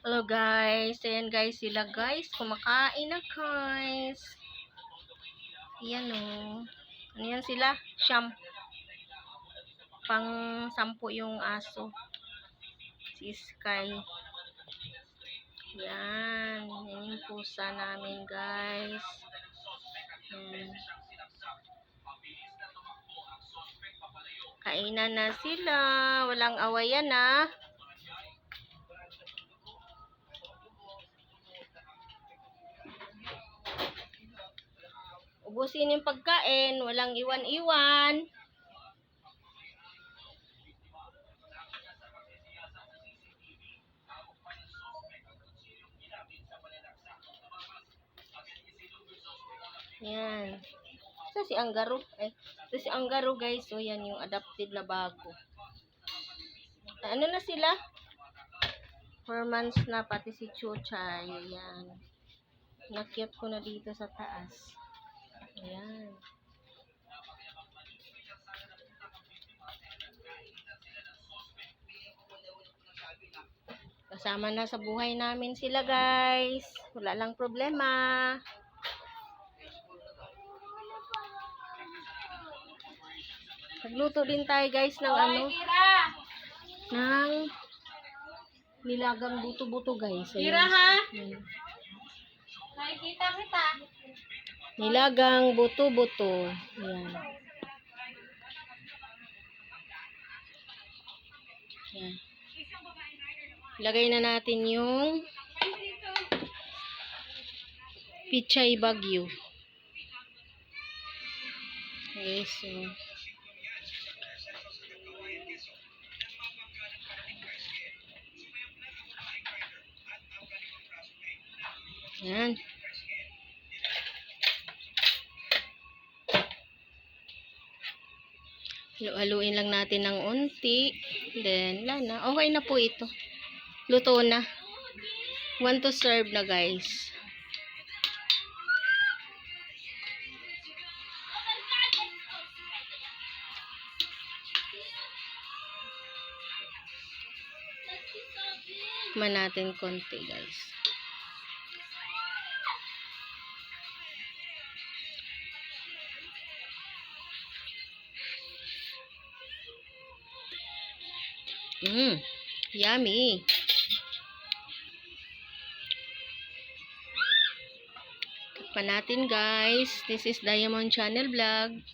Hello guys, ayan guys, sila guys, kumakain na guys. Ayan o. Ano yan sila? Siyam. Pang 10 yung aso. Si Sky. Yan. Yan yung pusa namin guys. Kainan na sila. Walang awayan na. Ubusin yung pagkain. Walang iwan-iwan. Yan. Ito si Anggaro. Ito si Anggaro guys. So yan yung adopted na bago. Ano na sila? 4 months na pati si Chuchay. Ayan. Nakyat ko na dito sa taas. Ayan. Kasama na sa buhay namin sila guys. Wala lang problema. Nagluto din tayo guys ng ng nilagang buto-buto guys. Ayan. Nakikita kita. Nilagang buto-buto. Ayan. Ayan. Lagay na natin yung pichay bagyo. Okay, so yan. Haluin lang natin ng unti. Then, wala na. Okay na po ito. Luto na. 1 to serve na guys. Tikman natin konti guys. Yummy. Tikman natin guys. This is Diamond Channel Vlog.